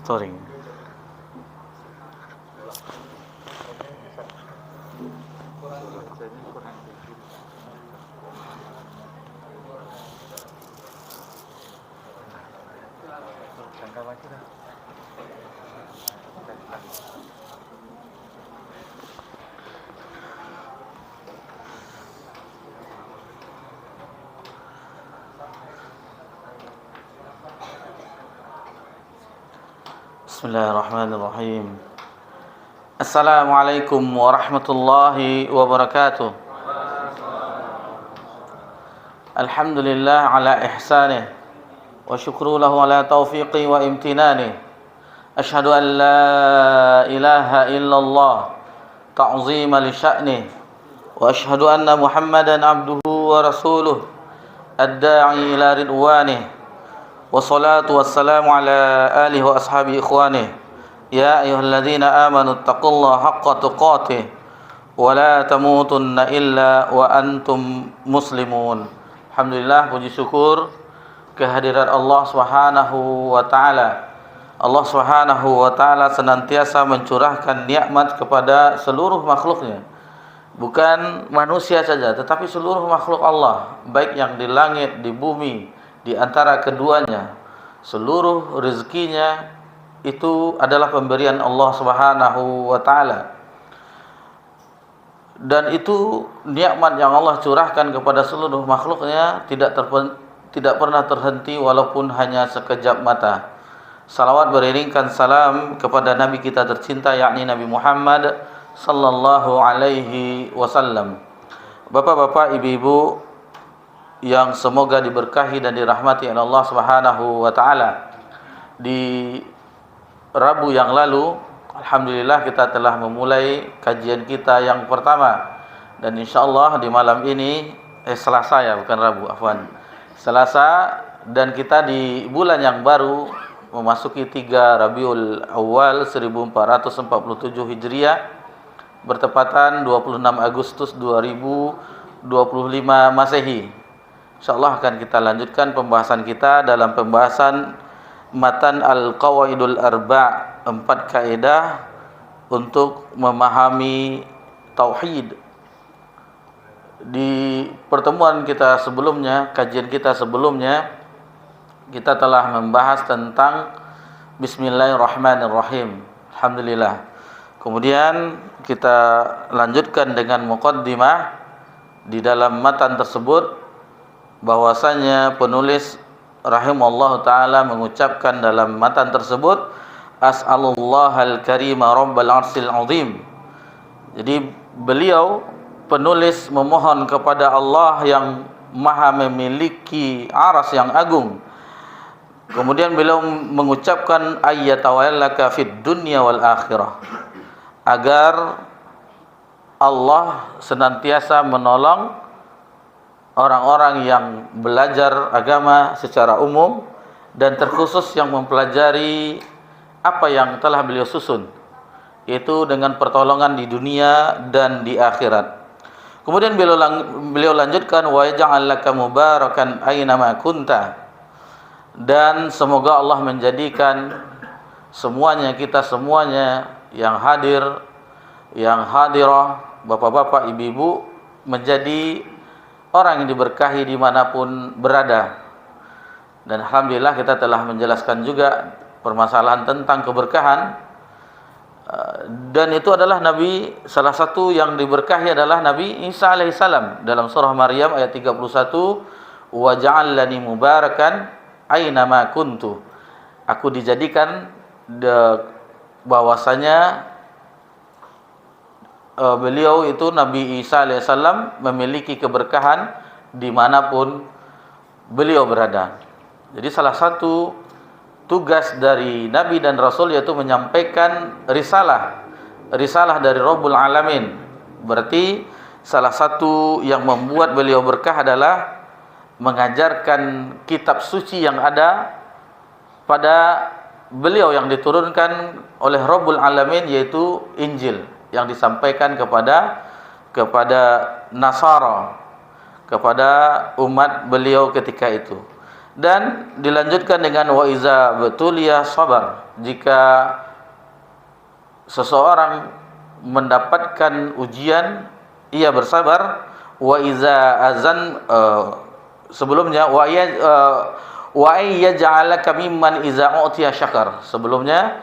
Storing. Bismillahirrahmanirrahim. Assalamualaikum warahmatullahi wabarakatuh. Alhamdulillah ala ihsanih wa syukru lahu ala taufiqi wa imtinanih. Ashhadu an la ilaha illallah ta'zima li sya'nih wa ashhadu anna Muhammadan abduhu wa rasuluh ad-da'i ila ridwanih. Wassalatu wassalamu ala alihi wa ashabi ikhwanih. Ya ayyuhalladzina amanu taqullaha haqqa tuqatih wa la tamutunna illa wa antum muslimun. Alhamdulillah, puji syukur kehadirat Allah Subhanahu wa taala. Allah Subhanahu wa taala senantiasa mencurahkan nikmat kepada seluruh makhluknya. Bukan manusia saja, tetapi seluruh makhluk Allah, baik yang di langit, di bumi, di antara keduanya. Seluruh rezekinya itu adalah pemberian Allah Subhanahu wa taala. Dan itu nikmat yang Allah curahkan kepada seluruh makhluknya tidak pernah terhenti walaupun hanya sekejap mata. Salawat beriringkan salam kepada Nabi kita tercinta, yakni Nabi Muhammad sallallahu alaihi wasallam. Bapak-bapak, ibu-ibu yang semoga diberkahi dan dirahmati oleh Allah Subhanahu wa taala. Di Rabu yang lalu, alhamdulillah kita telah memulai kajian kita yang pertama. Dan insyaallah di malam ini Selasa, ya, bukan Rabu, afwan. Selasa, dan kita di bulan yang baru memasuki 3 Rabiul Awal 1447 Hijriah, bertepatan 26 Agustus 2025 Masehi. InsyaAllah akan kita lanjutkan pembahasan kita dalam pembahasan Matan Al-Qawaidul Arba', 4 kaidah untuk memahami tauhid. Di pertemuan kita sebelumnya, kajian kita sebelumnya, kita telah membahas tentang Bismillahirrahmanirrahim. Alhamdulillah. Kemudian kita lanjutkan dengan muqaddimah di dalam matan tersebut, bahwasanya penulis rahimallahu taala mengucapkan dalam matan tersebut, as'alullahal karima rabbal arsil azim. Jadi beliau penulis memohon kepada Allah yang maha memiliki aras yang agung. Kemudian beliau mengucapkan ayyatawallaka fid dunya wal akhirah, agar Allah senantiasa menolong orang-orang yang belajar agama secara umum dan terkhusus yang mempelajari apa yang telah beliau susun, yaitu dengan pertolongan di dunia dan di akhirat. Kemudian beliau lanjutkan, wa yaj'al laka mubarakan aina ma kunta, dan semoga Allah menjadikan semuanya, kita semuanya yang hadir, yang hadirah, bapak-bapak, ibu-ibu, menjadi orang yang diberkahi dimanapun berada. Dan alhamdulillah kita telah menjelaskan juga permasalahan tentang keberkahan. Dan itu adalah Nabi, salah satu yang diberkahi adalah Nabi Isa alaihissalam. Dalam surah Maryam ayat 31, wa ja'alani mubarakan aina ma kuntu. Aku dijadikan bahwasanya beliau itu, Nabi Isa alaihissalam, memiliki keberkahan dimanapun beliau berada. Jadi salah satu tugas dari Nabi dan Rasul yaitu menyampaikan risalah dari Rabbul Alamin. Berarti salah satu yang membuat beliau berkah adalah mengajarkan kitab suci yang ada pada beliau yang diturunkan oleh Rabbul Alamin, yaitu Injil, yang disampaikan kepada Nasara, kepada umat beliau ketika itu. Dan dilanjutkan dengan wa iza betulia sabar. Jika seseorang mendapatkan ujian, ia bersabar. Wa iza azan sebelumnya wa yaj'alaka mimman iza utiya syakar. Sebelumnya,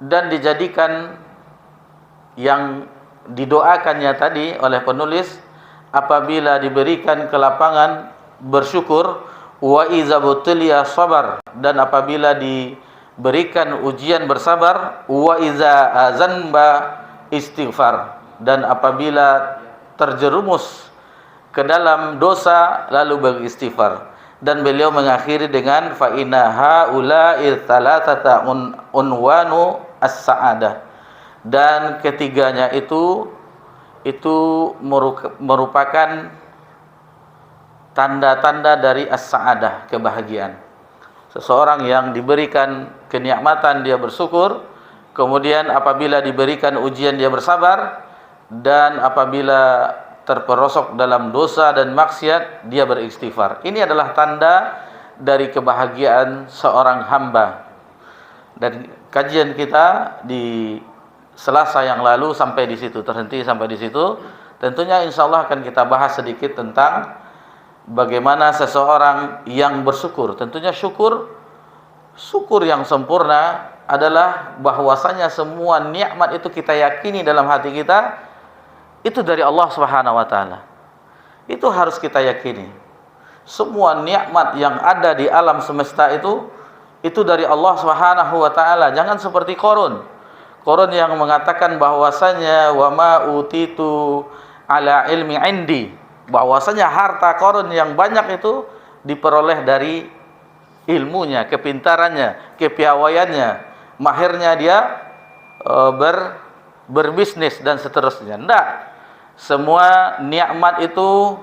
dan dijadikan yang didoakannya tadi oleh penulis, apabila diberikan kelapangan bersyukur. Wa iza butuliya sabar, dan apabila diberikan ujian bersabar. Wa iza azanba istighfar, dan apabila terjerumus ke dalam dosa lalu beristighfar. Dan beliau mengakhiri dengan fa inna haula'i thalathata unwanu as-sa'adah. Dan ketiganya itu merupakan tanda-tanda dari as-sa'adah, kebahagiaan. Seseorang yang diberikan kenikmatan dia bersyukur, kemudian apabila diberikan ujian dia bersabar, dan apabila terperosok dalam dosa dan maksiat dia beristighfar. Ini adalah tanda dari kebahagiaan seorang hamba. Dan kajian kita di Selasa yang lalu sampai di situ, terhenti sampai di situ. Tentunya insyaallah akan kita bahas sedikit tentang bagaimana seseorang yang bersyukur. Tentunya syukur yang sempurna adalah bahwasanya semua nikmat itu kita yakini dalam hati kita itu dari Allah Subhanahu wa taala. Itu harus kita yakini. Semua nikmat yang ada di alam semesta itu dari Allah Subhanahu wa taala. Jangan seperti Qarun yang mengatakan bahwasanya wa ma utitu ala ilmi indi, bahwasanya harta Qarun yang banyak itu diperoleh dari ilmunya, kepintarannya, kepiawaiannya, mahirnya dia berbisnis dan seterusnya. Tidak. Semua nikmat itu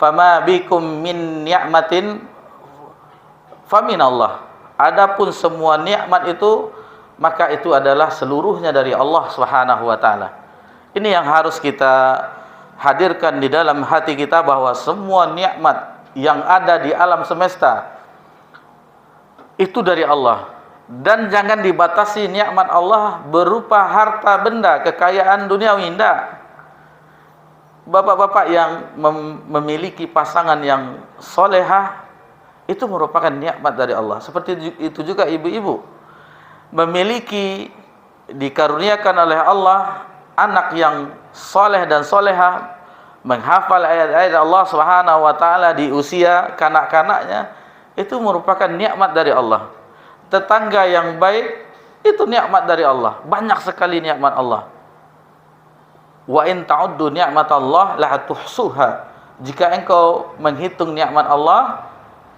fama bikum min ni'matin famin Allah. Adapun semua nikmat itu, maka itu adalah seluruhnya dari Allah Subhanahu wa taala. Ini yang harus kita hadirkan di dalam hati kita, bahwa semua nikmat yang ada di alam semesta itu dari Allah. Dan jangan dibatasi nikmat Allah berupa harta benda, kekayaan duniawi. Tidak. Bapak-bapak yang memiliki pasangan yang solehah, itu merupakan nikmat dari Allah. Seperti itu juga ibu-ibu memiliki, dikaruniakan oleh Allah anak yang soleh dan solehah, menghafal ayat-ayat Allah Subhanahu wa taala di usia kanak-kanaknya, itu merupakan nikmat dari Allah. Tetangga yang baik itu nikmat dari Allah. Banyak sekali nikmat Allah. Wa in ta'uddu ni'matallah la tuhsuha. Jika engkau menghitung nikmat Allah,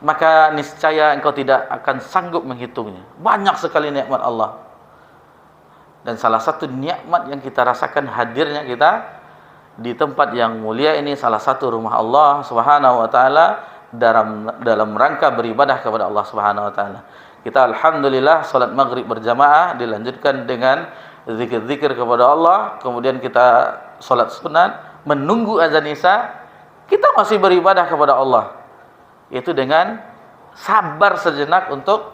maka niscaya engkau tidak akan sanggup menghitungnya. Banyak sekali nikmat Allah. Dan salah satu nikmat yang kita rasakan hadirnya kita di tempat yang mulia ini, salah satu rumah Allah Subhanahu wa taala, dalam rangka beribadah kepada Allah Subhanahu wa taala. Kita alhamdulillah salat maghrib berjamaah, dilanjutkan dengan zikir-zikir kepada Allah, kemudian kita salat sunat, menunggu azan isya, kita masih beribadah kepada Allah. Itu dengan sabar sejenak untuk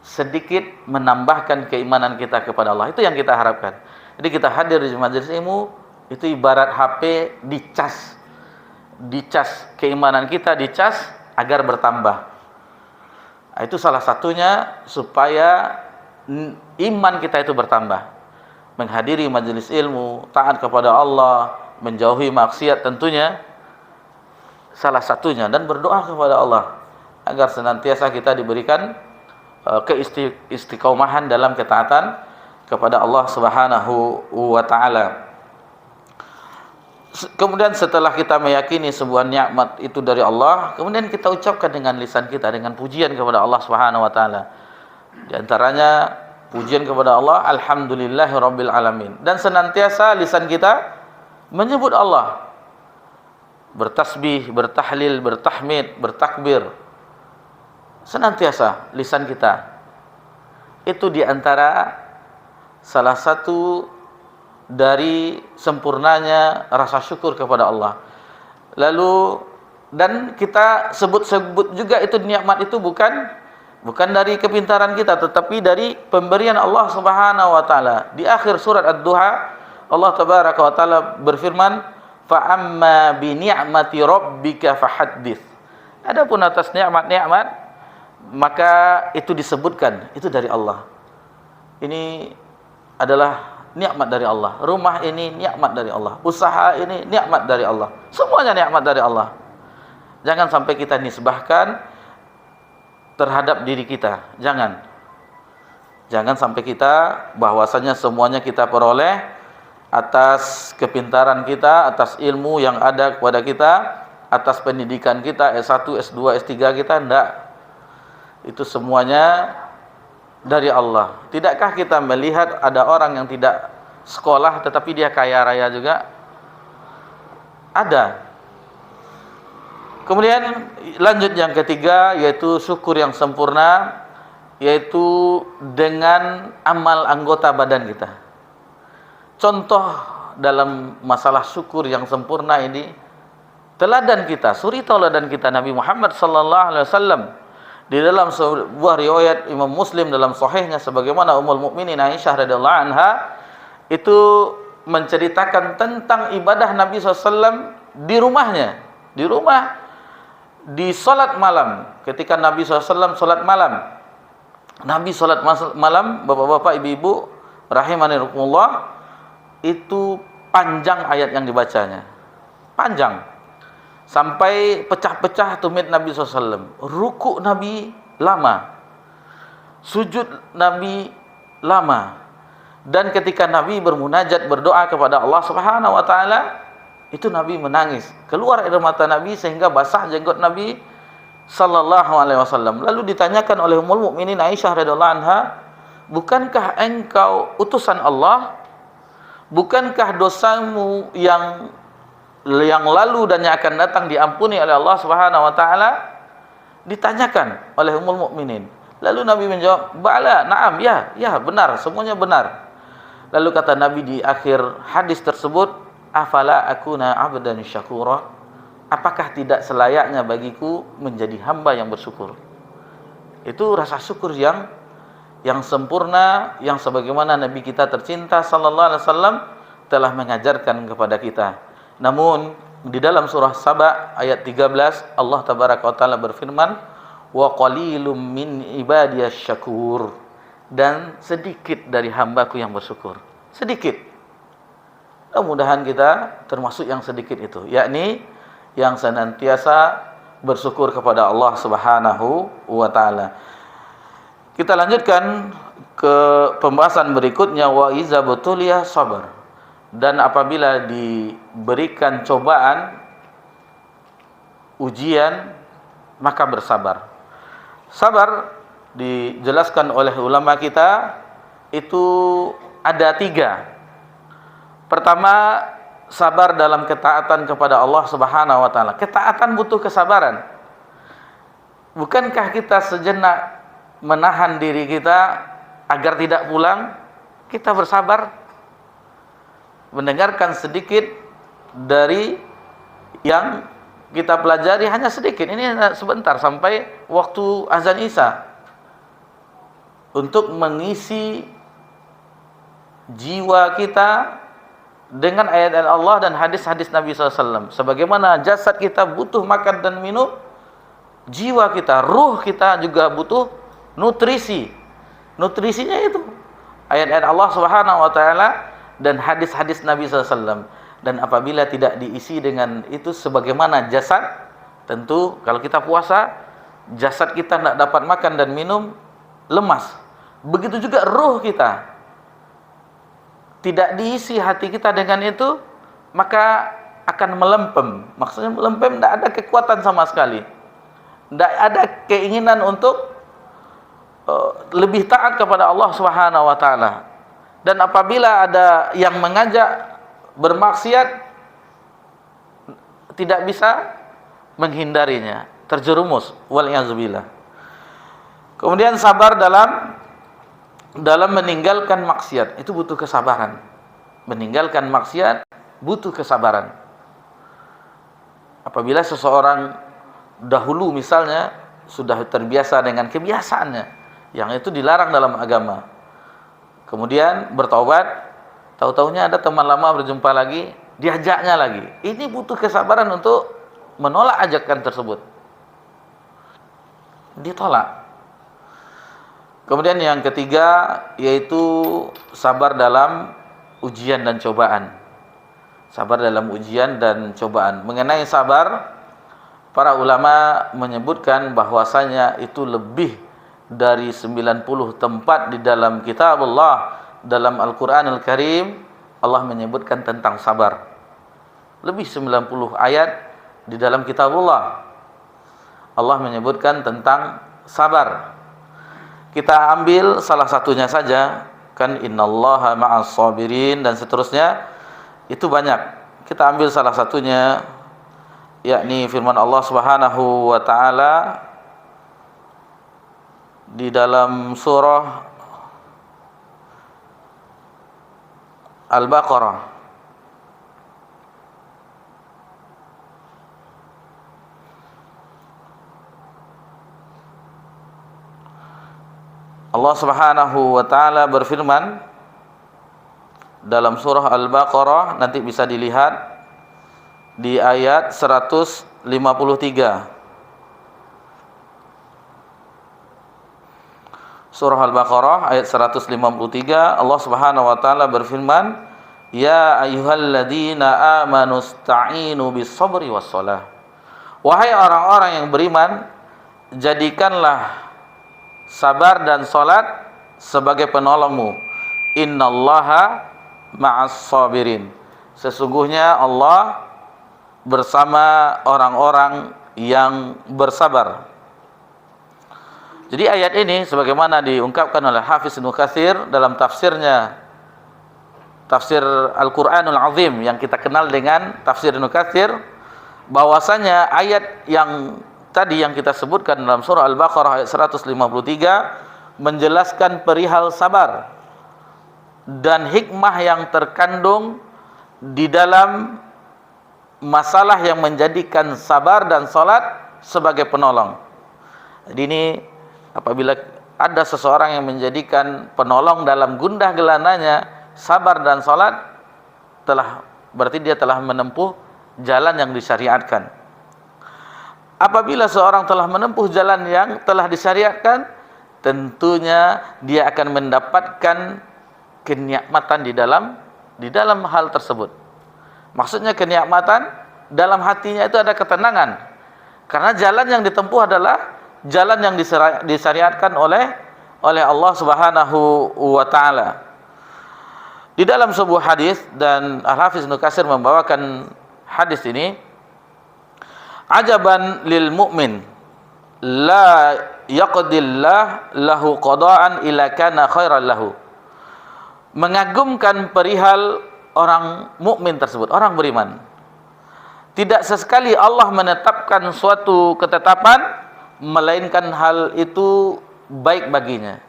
sedikit menambahkan keimanan kita kepada Allah. Itu yang kita harapkan. Jadi kita hadir di majelis ilmu itu ibarat HP dicas. Dicas, keimanan kita dicas agar bertambah. Nah, itu salah satunya supaya iman kita itu bertambah. Menghadiri majelis ilmu, taat kepada Allah, menjauhi maksiat tentunya salah satunya, dan berdoa kepada Allah agar senantiasa kita diberikan keistiqomahan dalam ketaatan kepada Allah Subhanahu wa taala. Kemudian setelah kita meyakini sebuah nikmat itu dari Allah, kemudian kita ucapkan dengan lisan kita dengan pujian kepada Allah Subhanahu wa taala. Di antaranya pujian kepada Allah, alhamdulillahirabbil alamin. Dan senantiasa lisan kita menyebut Allah, bertasbih, bertahlil, bertahmid, bertakbir. Senantiasa lisan kita. Itu di antara salah satu dari sempurnanya rasa syukur kepada Allah. Lalu dan kita sebut-sebut juga itu nikmat itu bukan dari kepintaran kita, tetapi dari pemberian Allah Subhanahu wa taala. Di akhir surat Ad-Duha, Allah tabaraka wa taala berfirman, "Fa amma bi ni'mati rabbika fahaddits." Adapun atas nikmat-nikmat, maka itu disebutkan, itu dari Allah. Ini adalah nikmat dari Allah. Rumah ini nikmat dari Allah. Usaha ini nikmat dari Allah. Semuanya nikmat dari Allah. Jangan sampai kita nisbahkan terhadap diri kita. Jangan sampai kita bahwasanya semuanya kita peroleh atas kepintaran kita, atas ilmu yang ada kepada kita, atas pendidikan kita, S1, S2, S3 kita. Tidak. Itu semuanya dari Allah. Tidakkah kita melihat ada orang yang tidak sekolah tetapi dia kaya raya juga? Ada. Kemudian lanjut yang ketiga, yaitu syukur yang sempurna, yaitu dengan amal anggota badan kita. Contoh dalam masalah syukur yang sempurna ini, teladan kita, suri teladan kita Nabi Muhammad sallallahu alaihi wasallam. Di dalam sebuah riwayat Imam Muslim dalam sahihnya, sebagaimana Ummul Mukminin Aisyah radhiyallahu anha itu menceritakan tentang ibadah Nabi SAW di rumahnya, di salat malam. Ketika Nabi SAW salat malam, bapak-bapak, ibu-ibu rahimani rahimakumullah, itu panjang ayat yang dibacanya, panjang sampai pecah-pecah tumit Nabi SAW. Ruku Nabi lama, sujud Nabi lama, dan ketika Nabi bermunajat, berdoa kepada Allah Subhanahu wa taala, itu Nabi menangis, keluar air mata Nabi sehingga basah jenggot Nabi sallallahu alaihi wasallam. Lalu ditanyakan oleh Ummul Mukminin Aisyah radhiyallahu anha, "Bukankah engkau utusan Allah? Bukankah dosamu yang lalu dan yang akan datang diampuni oleh Allah Subhanahu wa taala?" Ditanyakan oleh Ummul Mukminin. Lalu Nabi menjawab, "Bala, na'am, ya, benar, semuanya benar." Lalu kata Nabi di akhir hadis tersebut, "Afala akuna 'abdan syakura?" Apakah tidak selayaknya bagiku menjadi hamba yang bersyukur? Itu rasa syukur yang sempurna, yang sebagaimana Nabi kita tercinta sallallahu alaihi wasallam telah mengajarkan kepada kita. Namun di dalam surah Saba ayat 13, Allah tabaraka wa taala berfirman, "Wa qalilum min ibadiyasy syakur." Dan sedikit dari hambaku yang bersyukur. Sedikit. Mudah-mudahan kita termasuk yang sedikit itu, yakni yang senantiasa bersyukur kepada Allah Subhanahu wa taala. Kita lanjutkan ke pembahasan berikutnya, wa iza butuliya sabar. Dan apabila diberikan cobaan, ujian, maka bersabar. Sabar dijelaskan oleh ulama kita itu ada 3. Pertama, sabar dalam ketaatan kepada Allah Subhanahu wa taala. Ketaatan butuh kesabaran. Bukankah kita sejenak menahan diri kita agar tidak pulang? Kita bersabar, mendengarkan sedikit dari yang kita pelajari, hanya sedikit, ini sebentar sampai waktu azan Isya, untuk mengisi jiwa kita dengan ayat-ayat Allah dan hadis-hadis Nabi SAW. Sebagaimana jasad kita butuh makan dan minum, jiwa kita, ruh kita juga butuh nutrisi. Nutrisinya itu ayat-ayat Allah Subhanahu wa taala dan hadis-hadis Nabi SAW. Dan apabila tidak diisi dengan itu sebagaimana jasad, tentu kalau kita puasa, jasad kita tidak dapat makan dan minum, lemas. Begitu juga ruh kita, tidak diisi hati kita dengan itu, maka akan melempem. Maksudnya melempem, tidak ada kekuatan sama sekali, tidak ada keinginan untuk lebih taat kepada Allah Subhanahu wa taala. Dan apabila ada yang mengajak bermaksiat, tidak bisa menghindarinya, terjerumus, wal'iyadzubillah. Kemudian sabar dalam meninggalkan maksiat, itu butuh kesabaran. Meninggalkan maksiat butuh kesabaran. Apabila seseorang dahulu misalnya sudah terbiasa dengan kebiasaannya yang itu dilarang dalam agama, kemudian bertaubat, tahu-tahunya ada teman lama berjumpa lagi, diajaknya lagi. Ini butuh kesabaran untuk menolak ajakan tersebut, ditolak. Kemudian yang ketiga yaitu sabar dalam ujian dan cobaan. Sabar dalam ujian dan cobaan. Mengenai sabar, para ulama menyebutkan bahwasanya itu lebih dari 90 tempat di dalam kitab Allah, dalam Al-Quranul Karim Allah menyebutkan tentang sabar. Lebih 90 ayat di dalam kitab Allah menyebutkan tentang sabar. Kita ambil salah satunya saja, kan innallaha ma'as sabirin dan seterusnya, itu banyak. Kita ambil salah satunya, yakni firman Allah Subhanahu wa taala di dalam surah Al-Baqarah. Allah Subhanahu wa taala berfirman dalam surah Al-Baqarah, nanti bisa dilihat di ayat 153. Surah Al-Baqarah ayat 153, Allah Subhanahu wa taala berfirman, "Ya ayyuhalladzina amanu ista'inu bis-sabri was-shalah." Wahai orang-orang yang beriman, jadikanlah sabar dan salat sebagai penolongmu. Innallaha ma'as sabirin. Sesungguhnya Allah bersama orang-orang yang bersabar. Jadi ayat ini sebagaimana diungkapkan oleh Hafiz Ibnu Katsir dalam tafsirnya, tafsir Al-Qur'anul Azim yang kita kenal dengan tafsir Ibnu Katsir, bahwasanya ayat yang tadi yang kita sebutkan dalam surah Al-Baqarah ayat 153 menjelaskan perihal sabar dan hikmah yang terkandung di dalam masalah yang menjadikan sabar dan salat sebagai penolong. Jadi ini apabila ada seseorang yang menjadikan penolong dalam gundah gelananya sabar dan salat, berarti dia telah menempuh jalan yang disyariatkan. Apabila seorang telah menempuh jalan yang telah disyariatkan, tentunya dia akan mendapatkan kenikmatan di dalam hal tersebut. Maksudnya kenikmatan dalam hatinya itu ada ketenangan, karena jalan yang ditempuh adalah jalan yang disyariatkan oleh Allah Subhanahu wa taala. Di dalam sebuah hadis, dan Al-Hafiz Ibnu Katsir membawakan hadis ini, ajaban lil mu'min la yaqdillah lahu qada'an ila kana khairan lahu. Mengagumkan perihal orang mukmin tersebut, orang beriman. Tidak sesekali Allah menetapkan suatu ketetapan melainkan hal itu baik baginya.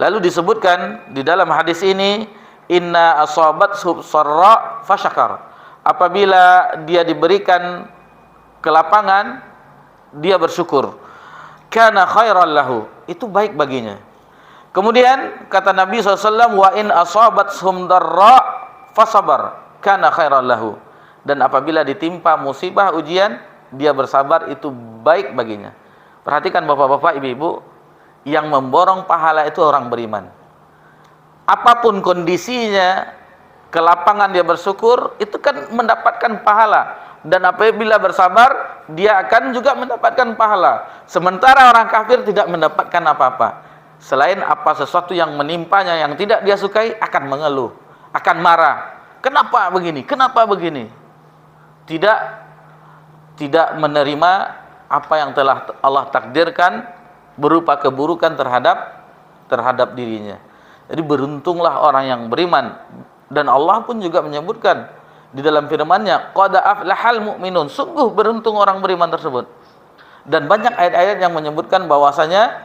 Lalu disebutkan di dalam hadis ini, inna asabat sarra fasyakar. Apabila dia diberikan kelapangan, dia bersyukur, kana khairan lahu, itu baik baginya. Kemudian kata Nabi SAW, wa in asabathum darra fasabar, kana khairan lahu. Dan apabila ditimpa musibah ujian, dia bersabar, itu baik baginya. Perhatikan bapak-bapak, ibu-ibu, yang memborong pahala itu orang beriman. Apapun kondisinya, kelapangan dia bersyukur, itu kan mendapatkan pahala. Dan apabila bersabar, dia akan juga mendapatkan pahala. Sementara orang kafir tidak mendapatkan apa-apa, selain sesuatu yang menimpanya yang tidak dia sukai, akan mengeluh, akan marah. Kenapa begini? Kenapa begini? Tidak menerima apa yang telah Allah takdirkan berupa keburukan terhadap dirinya. Jadi beruntunglah orang yang beriman. Dan Allah pun juga menyebutkan di dalam firman-Nya, qad aflahal mu'minun, sungguh beruntung orang beriman tersebut. Dan banyak ayat-ayat yang menyebutkan bahwasanya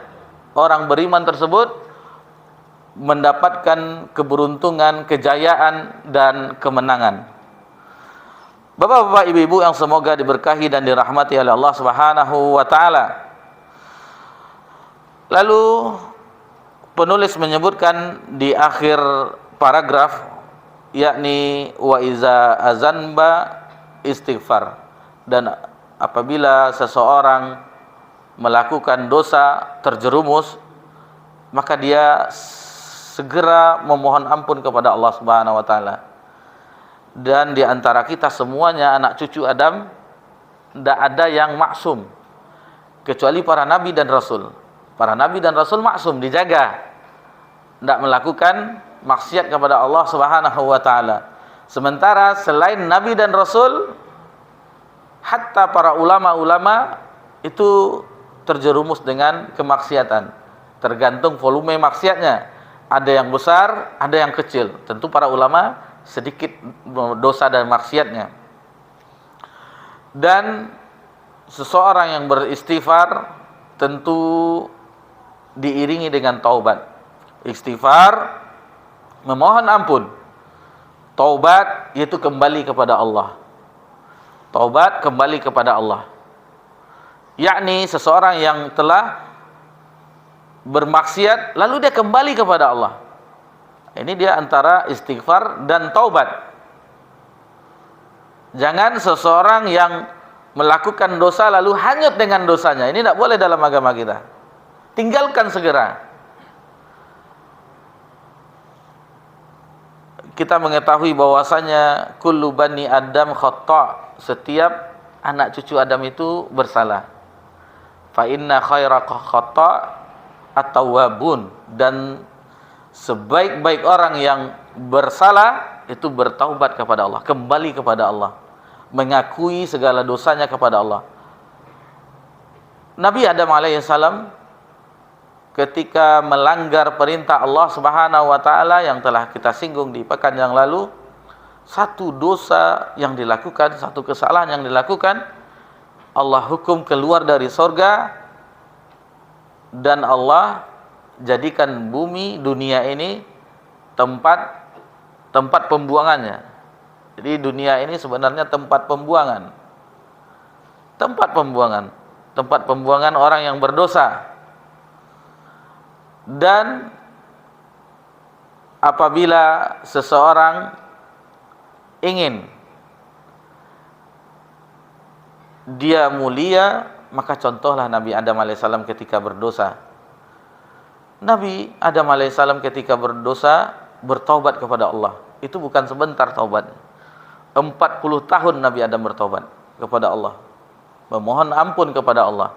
orang beriman tersebut mendapatkan keberuntungan, kejayaan dan kemenangan. Bapak-bapak, ibu-ibu yang semoga diberkahi dan dirahmati oleh Allah Subhanahu wa taala. Lalu penulis menyebutkan di akhir paragraf, yakni wa iza azanba istighfar, dan apabila seseorang melakukan dosa, terjerumus, maka dia segera memohon ampun kepada Allah Subhanahu wa taala. Dan di antara kita semuanya, anak cucu Adam, tidak ada yang maksum kecuali para nabi dan rasul. Para nabi dan rasul maksum, dijaga, tidak melakukan maksiat kepada Allah Subhanahu wa taala. Sementara selain nabi dan rasul, hatta para ulama-ulama itu terjerumus dengan kemaksiatan. Tergantung volume maksiatnya. Ada yang besar, ada yang kecil. Tentu para ulama sedikit dosa dan maksiatnya. Dan seseorang yang beristighfar tentu diiringi dengan taubat. Istighfar, memohon ampun. Taubat yaitu kembali kepada Allah. Taubat, kembali kepada Allah. Yakni seseorang yang telah bermaksiat lalu dia kembali kepada Allah. Ini dia antara istighfar dan taubat. Jangan seseorang yang melakukan dosa lalu hanyut dengan dosanya. Ini tidak boleh dalam agama kita. Tinggalkan segera. Kita mengetahui bahwasanya kullu bani Adam khata'. Setiap anak cucu Adam itu bersalah. Fa inna khaira khata' at-tawwabun, dan sebaik-baik orang yang bersalah itu bertaubat kepada Allah, kembali kepada Allah, mengakui segala dosanya kepada Allah. Nabi Adam alaihissalam ketika melanggar perintah Allah Subhanahu wa taala yang telah kita singgung di pekan yang lalu, satu dosa yang dilakukan, satu kesalahan yang dilakukan, Allah hukum keluar dari sorga, dan Allah jadikan bumi, dunia ini tempat pembuangannya. Jadi dunia ini sebenarnya tempat pembuangan. Tempat pembuangan orang yang berdosa. Dan apabila seseorang ingin dia mulia, maka contohlah Nabi Adam alaihissalam ketika berdosa. Nabi Adam alaihissalam ketika berdosa bertaubat kepada Allah. Itu bukan sebentar taubat. 40 tahun Nabi Adam bertaubat kepada Allah, memohon ampun kepada Allah.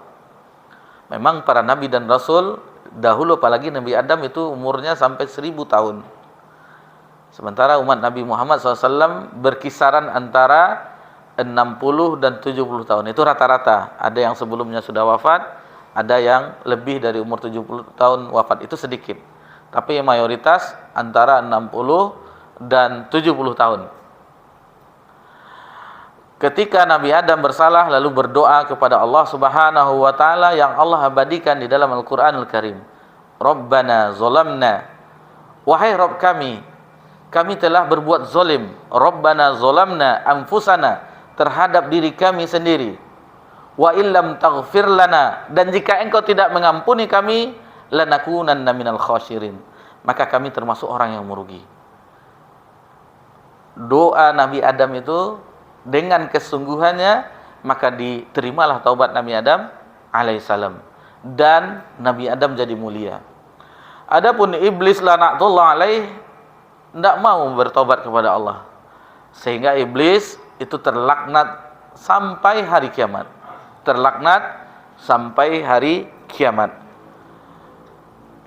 Memang para nabi dan rasul dahulu, apalagi Nabi Adam itu umurnya sampai 1000 tahun. Sementara umat Nabi Muhammad SAW berkisaran antara 60 dan 70 tahun. Itu rata-rata. Ada yang sebelumnya sudah wafat, ada yang lebih dari umur 70 tahun wafat. Itu sedikit. Tapi mayoritas antara 60 dan 70 tahun. Ketika Nabi Adam bersalah lalu berdoa kepada Allah Subhanahu wa taala yang Allah abadikan di dalam Al-Qur'anul Karim. Rabbana zalamna, wahai Rabb kami telah berbuat zalim. Rabbana zalamna anfusana, terhadap diri kami sendiri. Wa illam taghfir lana, dan jika engkau tidak mengampuni kami, lanakunanna minal khasyirin, maka kami termasuk orang yang merugi. Doa Nabi Adam itu dengan kesungguhannya, maka diterimalah taubat Nabi Adam alaihissalam, dan Nabi Adam jadi mulia. Adapun iblis laknatullah alaih tidak mau bertobat kepada Allah, sehingga iblis itu terlaknat sampai hari kiamat. Terlaknat sampai hari kiamat.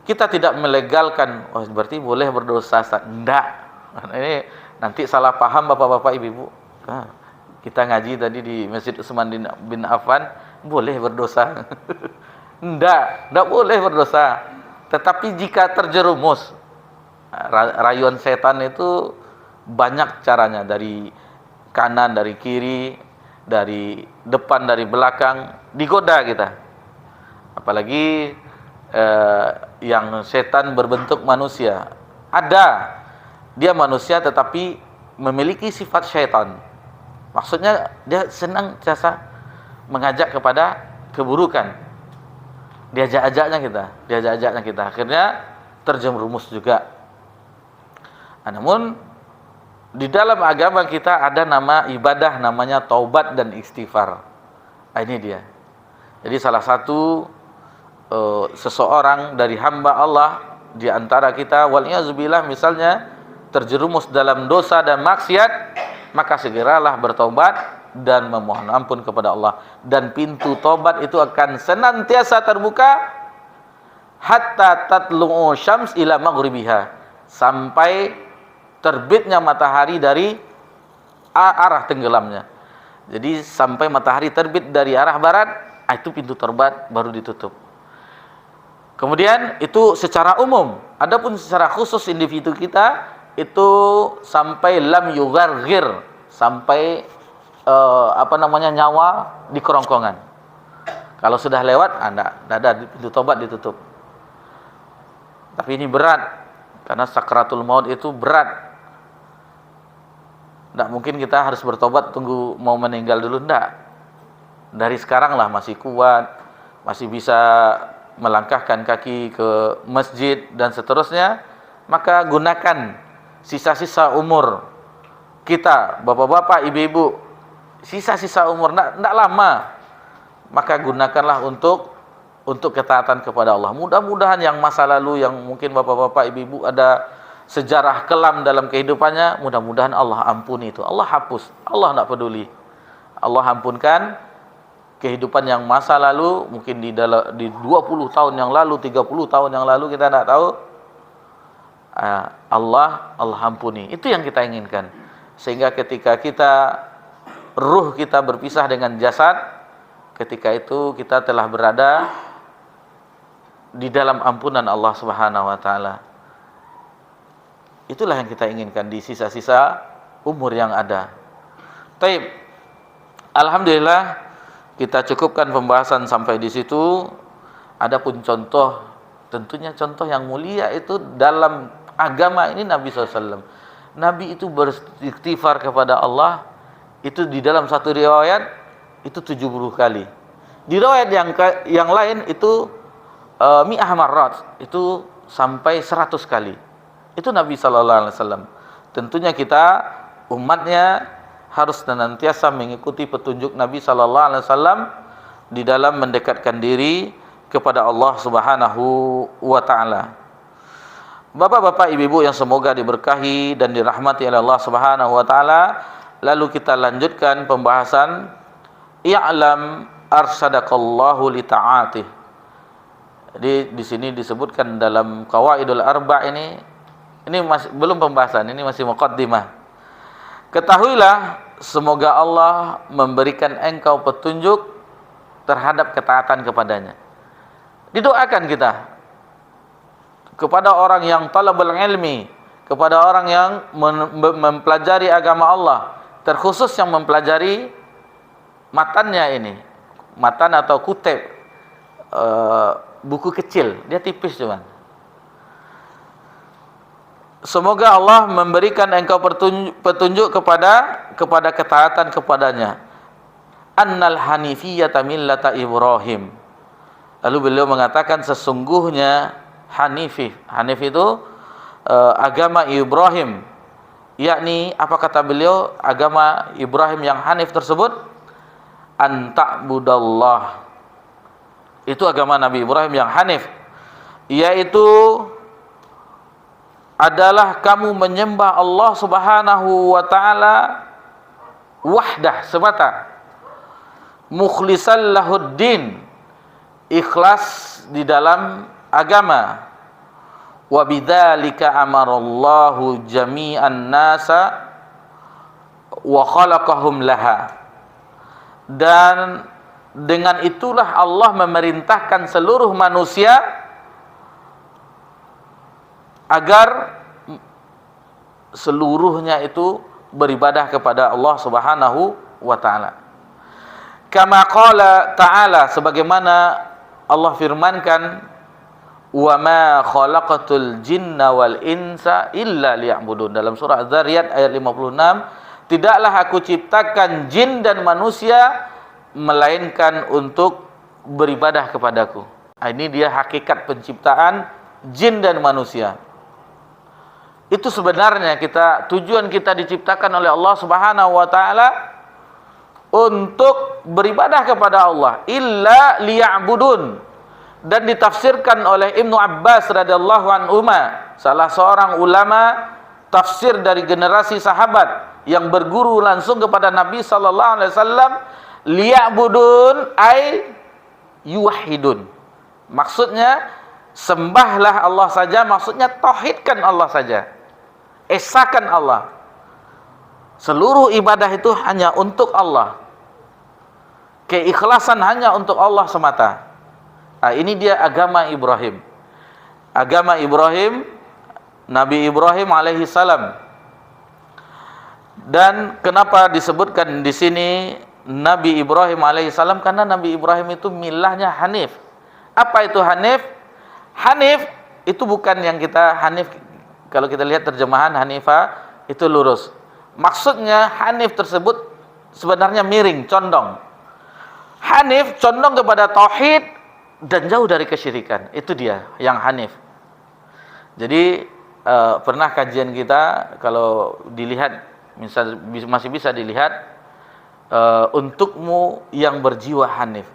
Kita tidak melegalkan, oh berarti boleh berdosa. Tidak. Ini nanti salah paham bapak-bapak ibu-ibu. Kita ngaji tadi di Masjid Utsman bin Affan, boleh berdosa. Tidak boleh berdosa. Tetapi jika terjerumus, rayuan setan itu banyak caranya, dari kanan, dari kiri, dari depan, dari belakang, digoda kita. Apalagi yang setan berbentuk manusia. Ada, dia manusia tetapi memiliki sifat syaitan. Maksudnya dia senang jasa mengajak kepada keburukan. Diajak-ajaknya kita. Akhirnya terjerumus juga. Namun di dalam agama kita ada nama ibadah namanya taubat dan istighfar. Ini dia. Jadi salah satu seseorang dari hamba Allah di antara kita wal'iyazubillah misalnya terjerumus dalam dosa dan maksiat, maka segeralah bertobat dan memohon ampun kepada Allah, dan pintu tobat itu akan senantiasa terbuka hatta tatlu'u syams ila maghribiha, sampai terbitnya matahari dari arah tenggelamnya. Jadi sampai matahari terbit dari arah barat, itu pintu tobat baru ditutup. Kemudian itu secara umum. Adapun secara khusus individu kita itu sampai lam yugharghir, sampai nyawa di kerongkongan. Kalau sudah lewat, ada pintu tobat ditutup. Tapi ini berat, karena sakratul maut itu berat. Tidak mungkin kita harus bertobat tunggu mau meninggal dulu, tidak. Dari sekarang lah masih kuat, masih bisa melangkahkan kaki ke masjid dan seterusnya, maka gunakan sisa-sisa umur kita, bapak-bapak, ibu-ibu, sisa-sisa umur, tidak lama, maka gunakanlah untuk ketaatan kepada Allah. Mudah-mudahan yang masa lalu yang mungkin bapak-bapak, ibu-ibu ada sejarah kelam dalam kehidupannya, mudah-mudahan Allah ampuni itu, Allah hapus, Allah tidak peduli, Allah ampunkan kehidupan yang masa lalu, mungkin di 20 tahun yang lalu, 30 tahun yang lalu, kita tidak tahu. Allah ampuni. Itu yang kita inginkan. Sehingga ketika ruh kita berpisah dengan jasad, ketika itu kita telah berada di dalam ampunan Allah Subhanahu wa taala. Itulah yang kita inginkan di sisa-sisa umur yang ada. Taib. Alhamdulillah kita cukupkan pembahasan sampai di situ. Adapun contoh, tentunya contoh yang mulia itu dalam agama ini Nabi SAW. Nabi itu beristighfar kepada Allah itu di dalam satu riwayat itu 70 kali. Di riwayat yang lain itu mi'ah marrat, itu sampai 100 kali. Itu Nabi SAW. Tentunya kita umatnya harus senantiasa mengikuti petunjuk Nabi SAW di dalam mendekatkan diri kepada Allah Subhanahu wa taala. Bapak-bapak, ibu-ibu yang semoga diberkahi dan dirahmati oleh Allah Subhanahu wa taala, lalu kita lanjutkan pembahasan i'lam arsyadakallahu li ta'atih. Jadi di sini disebutkan dalam qawaidul arba' ini masih belum pembahasan, ini masih muqaddimah. Ketahuilah, semoga Allah memberikan engkau petunjuk terhadap ketaatan kepadanya. Didoakan kita kepada orang yang talabul ilmi, kepada orang yang mempelajari agama Allah, terkhusus yang mempelajari matannya ini, matan atau kutub, buku kecil, dia tipis cuman. Semoga Allah memberikan engkau petunjuk kepada ketaatan kepadanya. Annal hanifiyyata millata Ibrahim. Lalu beliau mengatakan sesungguhnya Hanif itu agama Ibrahim. Yakni apa kata beliau? Agama Ibrahim yang Hanif tersebut an ta'budallah. Itu agama Nabi Ibrahim yang Hanif, yaitu adalah kamu menyembah Allah Subhanahu wa taala wahdah semata, mukhlishan lahuddin, ikhlas di dalam agama. Wa bidzalika amarallahu jami'an nasa wa khalaqahum laha. Dan dengan itulah Allah memerintahkan seluruh manusia agar seluruhnya itu beribadah kepada Allah Subhanahu wa taala. Kama qala ta'ala, sebagaimana Allah firmankan, wa ma khalaqatul jinna wal insa illa liya'budun, dalam surah Az-Zariyat ayat 56, tidaklah aku ciptakan jin dan manusia melainkan untuk beribadah kepadaku. Ini dia hakikat penciptaan jin dan manusia. Itu sebenarnya tujuan kita diciptakan oleh Allah Subhanahu wa taala untuk beribadah kepada Allah, illa liya'budun. Dan ditafsirkan oleh Ibnu Abbas radhiyallahu anhu, salah seorang ulama tafsir dari generasi sahabat yang berguru langsung kepada Nabi sallallahu alaihi wasallam, liya'budun ay yuwahhidun. Maksudnya sembahlah Allah saja, maksudnya tauhidkan Allah saja. Esakan Allah. Seluruh ibadah itu hanya untuk Allah. Keikhlasan hanya untuk Allah semata. Nah, ini dia agama Ibrahim. Agama Ibrahim, Nabi Ibrahim alaihi salam. Dan kenapa disebutkan di sini Nabi Ibrahim alaihi salam? Karena Nabi Ibrahim itu milahnya Hanif. Apa itu Hanif? Hanif itu bukan yang kita Hanif, kalau kita lihat terjemahan Hanifah itu lurus. Maksudnya Hanif tersebut sebenarnya miring, condong. Hanif condong kepada tauhid dan jauh dari kesyirikan. Itu dia yang Hanif. Jadi pernah kajian kita kalau dilihat masih bisa dilihat untukmu yang berjiwa Hanif.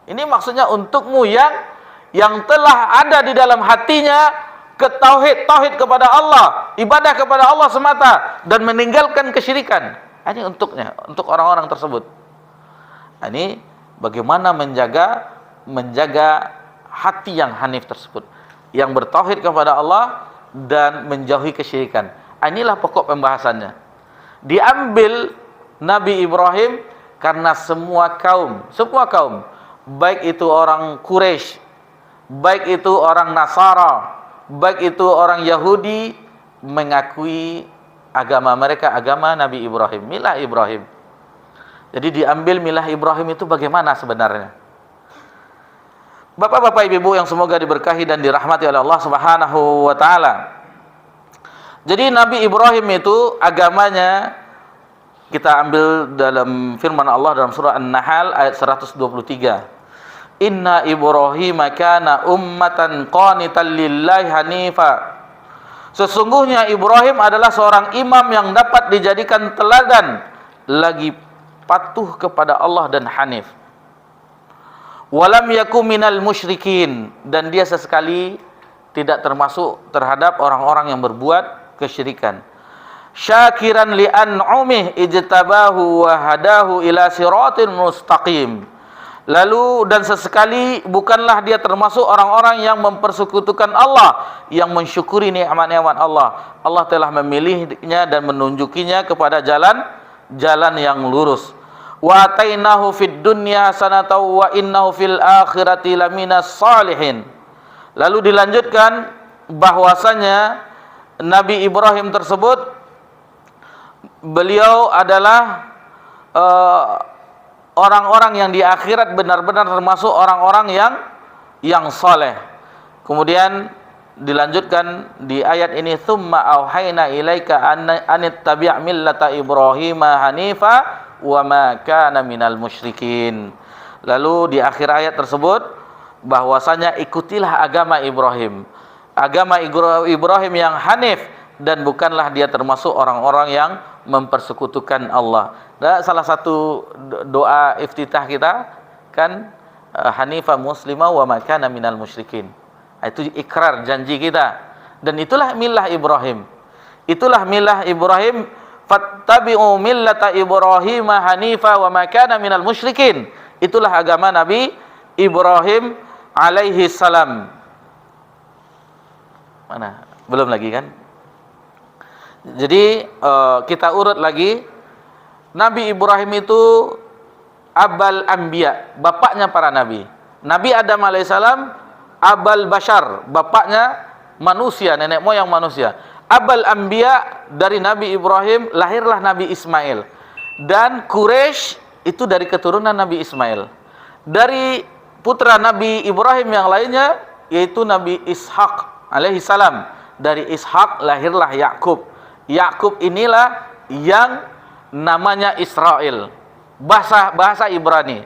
Ini maksudnya untukmu yang telah ada di dalam hatinya tauhid kepada Allah, ibadah kepada Allah semata dan meninggalkan kesyirikan. Ini untuknya, untuk orang-orang tersebut. Ini bagaimana menjaga hati yang hanif tersebut, yang bertauhid kepada Allah dan menjauhi kesyirikan. Inilah pokok pembahasannya. Diambil Nabi Ibrahim karena semua kaum, baik itu orang Quraisy, baik itu orang Nasara, baik itu orang Yahudi, mengakui agama mereka agama Nabi Ibrahim, milah Ibrahim. Jadi diambil milah Ibrahim itu bagaimana sebenarnya? Bapak-bapak, ibu-ibu yang semoga diberkahi dan dirahmati oleh Allah Subhanahu wa taala. Jadi Nabi Ibrahim itu agamanya, kita ambil dalam firman Allah dalam surah An-Nahl ayat 123. Inna Ibrahim kana ummatan qanitan lillahi hanifa. Sesungguhnya Ibrahim adalah seorang imam yang dapat dijadikan teladan, lagi patuh kepada Allah dan hanif. Walam yakum minal musyrikin, dan dia sesekali tidak termasuk terhadap orang-orang yang berbuat kesyirikan. Syakiran li an'umih ijtabahu wa hadahu ila siratin mustaqim. Lalu dan sesekali bukanlah dia termasuk orang-orang yang mempersekutukan Allah, yang mensyukuri nikmat-nikmat Allah. Allah telah memilihnya dan menunjukinya kepada jalan yang lurus. Wa atainahu fid dunya hasanatan wa innahu fil akhirati laminas salihin. Lalu dilanjutkan bahwasanya Nabi Ibrahim tersebut, beliau adalah orang-orang yang di akhirat benar-benar termasuk orang-orang yang saleh. Kemudian dilanjutkan di ayat ini, tsumma auhayna ilaika anittabi' millata Ibrahima hanifa wa ma kana minal musyrikin. Lalu di akhir ayat tersebut bahwasanya ikutilah agama Ibrahim. Agama Ibrahim yang hanif, dan bukanlah dia termasuk orang-orang yang mempersekutukan Allah. Dan salah satu doa iftitah kita kan hanifah muslimah wa ma kana minal musyrikin. Itu ikrar janji kita, dan itulah milah Ibrahim. Itulah milah Ibrahim, fattabi'u millata Ibrahim hanifa wa ma kana minal musyrikin. Itulah agama Nabi Ibrahim alaihi salam. Mana? Belum lagi kan? Jadi kita urut lagi. Nabi Ibrahim itu abal anbiya, bapaknya para nabi. Nabi Adam alaihissalam abal bashar, bapaknya manusia, nenek moyang manusia. Abal anbiya, dari Nabi Ibrahim lahirlah Nabi Ismail. Dan Quraisy itu dari keturunan Nabi Ismail. Dari putra Nabi Ibrahim yang lainnya yaitu Nabi Ishak alaihissalam. Dari Ishak lahirlah Yakub. Yakub inilah yang namanya Israel. Bahasa Ibrani.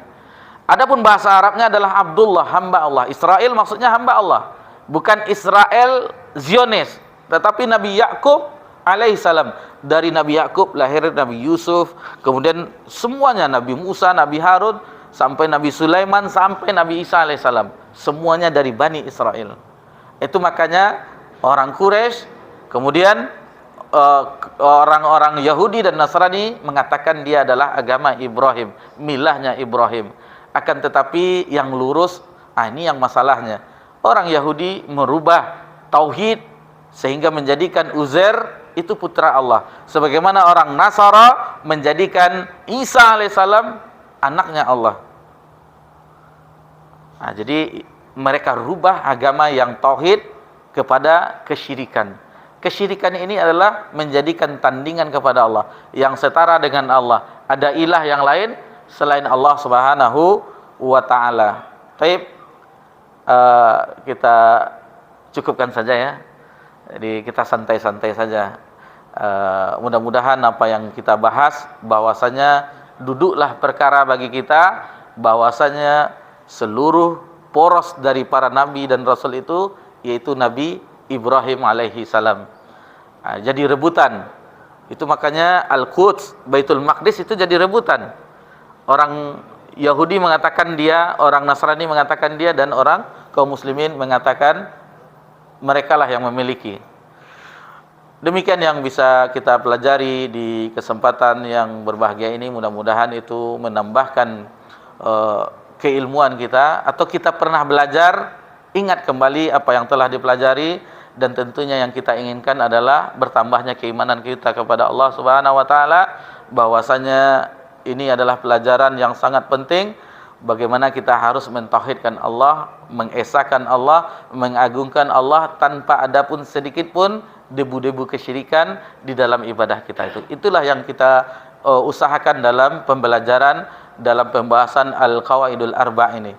Adapun bahasa Arabnya adalah Abdullah, hamba Allah. Israel maksudnya hamba Allah. Bukan Israel Zionis, tetapi Nabi Yakub alaihissalam. Dari Nabi Yakub lahir Nabi Yusuf, kemudian semuanya Nabi Musa, Nabi Harun, sampai Nabi Sulaiman, sampai Nabi Isa alaihissalam. Semuanya dari Bani Israel. Itu makanya orang Quraisy, kemudian orang-orang Yahudi dan Nasrani mengatakan dia adalah agama Ibrahim, milahnya Ibrahim. Akan tetapi yang lurus, ini yang masalahnya. Orang Yahudi merubah tauhid sehingga menjadikan Uzair itu putra Allah. Sebagaimana orang Nasara menjadikan Isa alaihissalam anaknya Allah. Jadi mereka rubah agama yang tauhid kepada kesyirikan. Kesyirikan ini adalah menjadikan tandingan kepada Allah, yang setara dengan Allah. Ada ilah yang lain selain Allah Subhanahu wa taala. Baik, kita cukupkan saja ya. Jadi kita santai-santai saja. Mudah-mudahan apa yang kita bahas, bahwasanya duduklah perkara bagi kita, bahwasanya seluruh poros dari para nabi dan rasul itu, yaitu Nabi Ibrahim alaihi salam. Jadi rebutan. Itu makanya Al-Quds, Baitul Maqdis itu jadi rebutan. Orang Yahudi mengatakan dia, orang Nasrani mengatakan dia, dan orang kaum muslimin mengatakan merekalah yang memiliki. Demikian yang bisa kita pelajari di kesempatan yang berbahagia ini. Mudah-mudahan itu menambahkan keilmuan kita, atau kita pernah belajar, ingat kembali apa yang telah dipelajari. Dan tentunya yang kita inginkan adalah bertambahnya keimanan kita kepada Allah Subhanahu wa taala, bahwasanya ini adalah pelajaran yang sangat penting, bagaimana kita harus mentauhidkan Allah, mengesahkan Allah, mengagungkan Allah tanpa ada pun sedikit pun debu-debu kesyirikan di dalam ibadah kita itu. Itulah yang kita usahakan dalam pembelajaran, dalam pembahasan Al-Qawaidul Arba' ini.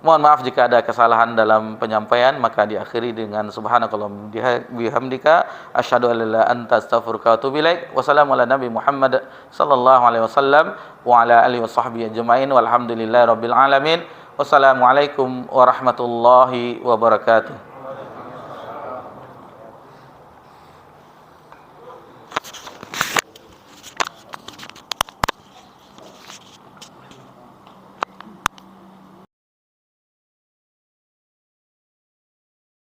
Mohon maaf jika ada kesalahan dalam penyampaian, maka diakhiri dengan subhanakallahumma bihamdika asyhadu an la ilaha illa anta astaghfiruka wa atubu ilaik. Wassalamu ala nabi Muhammad sallallahu alaihi wasallam wa ala alihi washabbihi ajmain walhamdulillahi rabbil alamin. Wassalamualaikum warahmatullahi wabarakatuh.